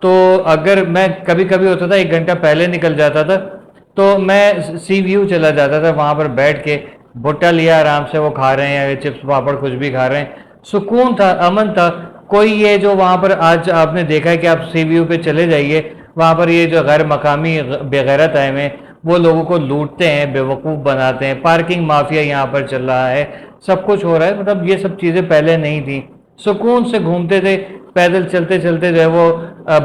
تو اگر میں کبھی کبھی ہوتا تھا 1 گھنٹہ پہلے نکل جاتا تھا، تو میں سی ویو چلا جاتا تھا، وہاں پر بیٹھ کے بھٹا لیا آرام سے، وہ کھا رہے ہیں چپس پاپڑ کچھ بھی کھا رہے ہیں، سکون تھا، امن تھا۔ کوئی یہ جو وہاں پر آج آپ نے دیکھا ہے کہ آپ سی ویو پہ چلے جائیے، وہاں پر یہ جو غیر مقامی بغیرت آئے ہوئے وہ لوگوں کو لوٹتے ہیں، بے وقوف بناتے ہیں، پارکنگ مافیا یہاں پر چل رہا ہے، سب کچھ ہو رہا ہے، مطلب یہ سب چیزیں پہلے نہیں تھیں، سکون سے گھومتے تھے، پیدل چلتے چلتے جو ہے وہ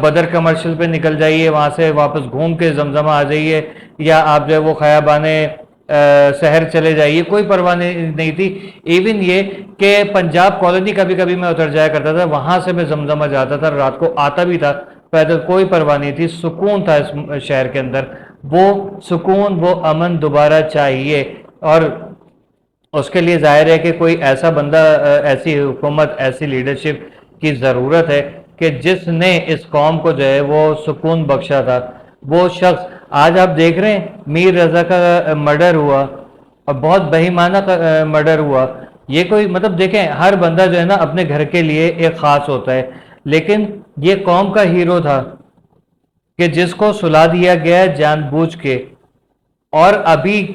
بدر کمرشل پہ نکل جائیے، وہاں سے واپس گھوم کے زمزمہ آ جائیے، یا آپ جو ہے وہ خیابانے شہر چلے جائیے، کوئی پرواہ نہیں تھی۔ ایون یہ کہ پنجاب کالونی کبھی کبھی میں اتر جایا کرتا تھا، وہاں سے میں زمزمہ جاتا تھا، رات کو آتا بھی تھا پیدل، کوئی پرواہ نہیں تھی، سکون تھا اس شہر کے اندر۔ وہ سکون، وہ امن دوبارہ چاہیے، اور اس کے لیے ظاہر ہے کہ کوئی ایسا بندہ، ایسی حکومت، ایسی لیڈرشپ کی ضرورت ہے کہ جس نے اس قوم کو جو ہے وہ سکون بخشا تھا۔ وہ شخص آج آپ دیکھ رہے ہیں میر رضا کا مرڈر ہوا، اور بہت بہیمانہ مرڈر ہوا۔ یہ کوئی مطلب دیکھیں، ہر بندہ جو ہے نا اپنے گھر کے لیے ایک خاص ہوتا ہے، لیکن یہ قوم کا ہیرو تھا کہ جس کو سلا دیا گیا جان بوجھ کے، اور ابھی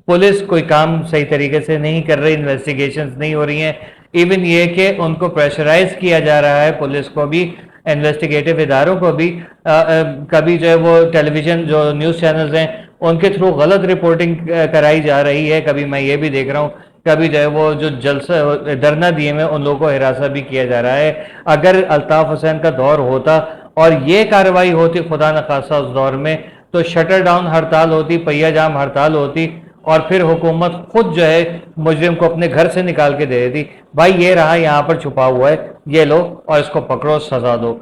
پولیس کوئی کام صحیح طریقے سے نہیں کر رہی، انویسٹیگیشنز نہیں ہو رہی ہیں۔ ایون یہ کہ ان کو پریشرائز کیا جا رہا ہے، پولیس کو بھی، انویسٹیگیٹو اداروں کو بھی، کبھی جو ہے وہ ٹیلی ویژن جو نیوز چینلز ہیں ان کے تھرو غلط رپورٹنگ کرائی جا رہی ہے، کبھی میں یہ بھی دیکھ رہا ہوں، کبھی جو ہے وہ جو جلسہ دھرنا دیے میں ان لوگوں کو ہراساں بھی کیا جا رہا ہے۔ اگر الطاف حسین کا دور ہوتا اور یہ کارروائی ہوتی خدا نخواستہ اس دور میں، تو شٹر ڈاؤن ہڑتال ہوتی، پہیہ جام ہڑتال ہوتی، اور پھر حکومت خود جو ہے مجرم کو اپنے گھر سے نکال کے دے دیتی، بھائی یہ رہا یہاں پر چھپا ہوا ہے، یہ لو اور اس کو پکڑو، سزا دو۔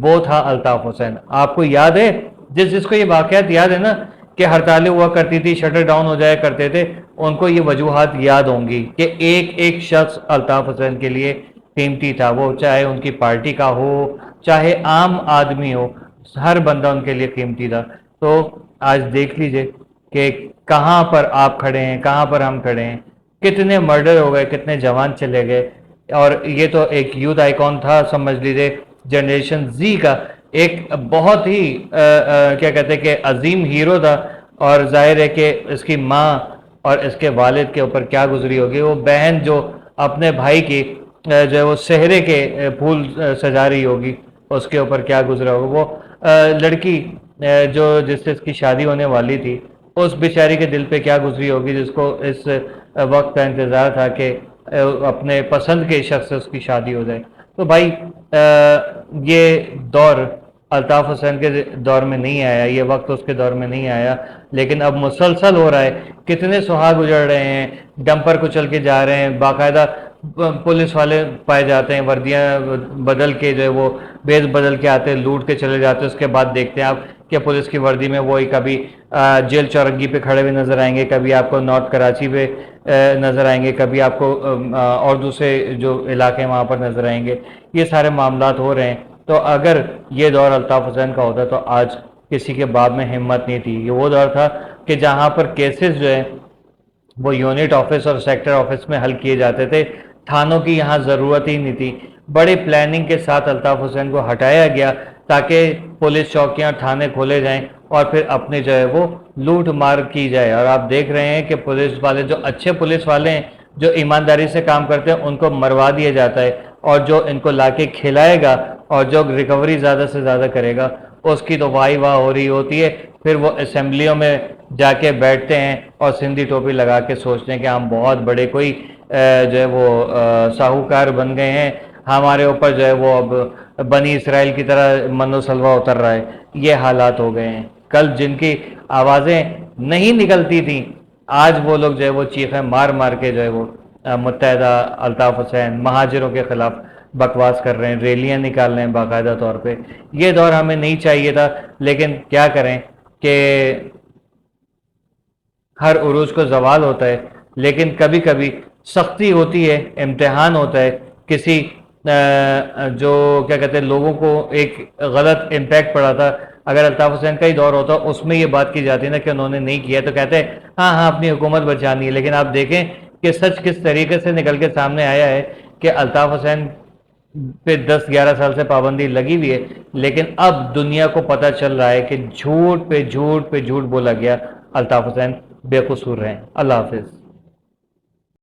وہ تھا الطاف حسین۔ آپ کو یاد ہے، جس کو یہ واقعات یاد ہے نا کہ ہڑتالیں ہوا کرتی تھی، شٹر ڈاؤن ہو جایا کرتے تھے، ان کو یہ وجوہات یاد ہوں گی کہ ایک ایک شخص الطاف حسین کے لیے قیمتی تھا، وہ چاہے ان کی پارٹی کا ہو، چاہے عام آدمی ہو، ہر بندہ ان کے لیے قیمتی تھا۔ تو آج دیکھ لیجئے کہ کہاں پر آپ کھڑے ہیں، کہاں پر ہم کھڑے ہیں، کتنے مرڈر ہو گئے، کتنے جوان چلے گئے، اور یہ تو ایک یوتھ آئیکن تھا، سمجھ لیجیے جنریشن زی کا ایک بہت ہی کیا کہتے ہیں کہ عظیم ہیرو تھا، اور ظاہر ہے کہ اس کی ماں اور اس کے والد کے اوپر کیا گزری ہوگی، وہ بہن جو اپنے بھائی کی جو ہے وہ سہرے کے پھول سجا رہی ہوگی، اس کے اوپر کیا گزرا ہوگا، وہ لڑکی جو جس سے اس کی شادی ہونے والی تھی، اس بیچاری کے دل پہ کیا گزری ہوگی، جس کو اس وقت کا انتظار تھا کہ اپنے پسند کے شخص سے اس کی شادی ہو جائے۔ تو بھائی یہ دور الطاف حسین کے دور میں نہیں آیا، یہ وقت اس کے دور میں نہیں آیا، لیکن اب مسلسل ہو رہا ہے، کتنے سہاگ اجڑ رہے ہیں، ڈمپر کچل کے جا رہے ہیں، باقاعدہ پولیس والے پائے جاتے ہیں، وردیاں بدل کے جو ہے وہ بیس بدل کے آتے ہیں، لوٹ کے چلے جاتے ہیں، اس کے بعد دیکھتے ہیں آپ کہ پولیس کی وردی میں وہی کبھی جیل چورنگی پہ کھڑے ہوئے نظر آئیں گے، کبھی آپ کو نارتھ کراچی پہ نظر آئیں گے، کبھی آپ کو اور دوسرے جو علاقے وہاں پر نظر آئیں گے، یہ سارے معاملات ہو رہے ہیں۔ تو اگر یہ دور الطاف حسین کا ہوتا تو آج کسی کے باب میں ہمت نہیں تھی۔ یہ وہ دور تھا کہ جہاں پر کیسز جو ہے وہ یونٹ آفس اور سیکٹر آفس میں حل کیے جاتے تھے، تھانوں کی یہاں ضرورت ہی نہیں تھی۔ بڑے پلاننگ کے ساتھ الطاف حسین کو ہٹایا گیا تاکہ پولیس چوکیاں، تھانے کھولے جائیں، اور پھر اپنے جو ہے وہ لوٹ مار کی جائے۔ اور آپ دیکھ رہے ہیں کہ پولیس والے، جو اچھے پولیس والے ہیں، جو ایمانداری سے کام کرتے ہیں، ان کو مروا دیا جاتا ہے، اور جو ان کو لا کے کھلائے گا اور جو ریکوری زیادہ سے زیادہ کرے گا، اس کی تو واہ واہ ہو رہی ہوتی ہے۔ پھر وہ اسمبلیوں میں جا کے بیٹھتے ہیں اور سندھی ٹوپی لگا کے سوچتے ہیں کہ ہم بہت بڑے کوئی جو ہے وہ ساہوکار بن گئے ہیں، ہمارے اوپر جو ہے وہ اب بنی اسرائیل کی طرح من و سلوہ اتر رہا ہے۔ یہ حالات ہو گئے ہیں۔ کل جن کی آوازیں نہیں نکلتی تھیں، آج وہ لوگ جو ہے وہ چیخیں مار مار کے جو ہے وہ متحدہ، الطاف حسین، مہاجروں کے خلاف بکواس کر رہے ہیں، ریلیاں نکال رہے ہیں باقاعدہ طور پہ۔ یہ دور ہمیں نہیں چاہیے تھا، لیکن کیا کریں کہ ہر عروج کو زوال ہوتا ہے، لیکن کبھی کبھی سختی ہوتی ہے، امتحان ہوتا ہے، کسی جو کیا کہتے ہیں لوگوں کو ایک غلط امپیکٹ پڑا تھا۔ اگر الطاف حسین کا ہی دور ہوتا اس میں یہ بات کی جاتی نا کہ انہوں نے نہیں کیا، تو کہتے ہیں ہاں ہاں اپنی حکومت بچانی ہے، لیکن آپ دیکھیں کہ سچ کس طریقے سے نکل کے سامنے آیا ہے کہ الطاف حسین پہ 10-11 سال سے پابندی لگی ہوئی ہے، لیکن اب دنیا کو پتہ چل رہا ہے کہ جھوٹ پہ جھوٹ پہ جھوٹ بولا گیا، الطاف حسین بے قصور رہیں۔ اللہ حافظ۔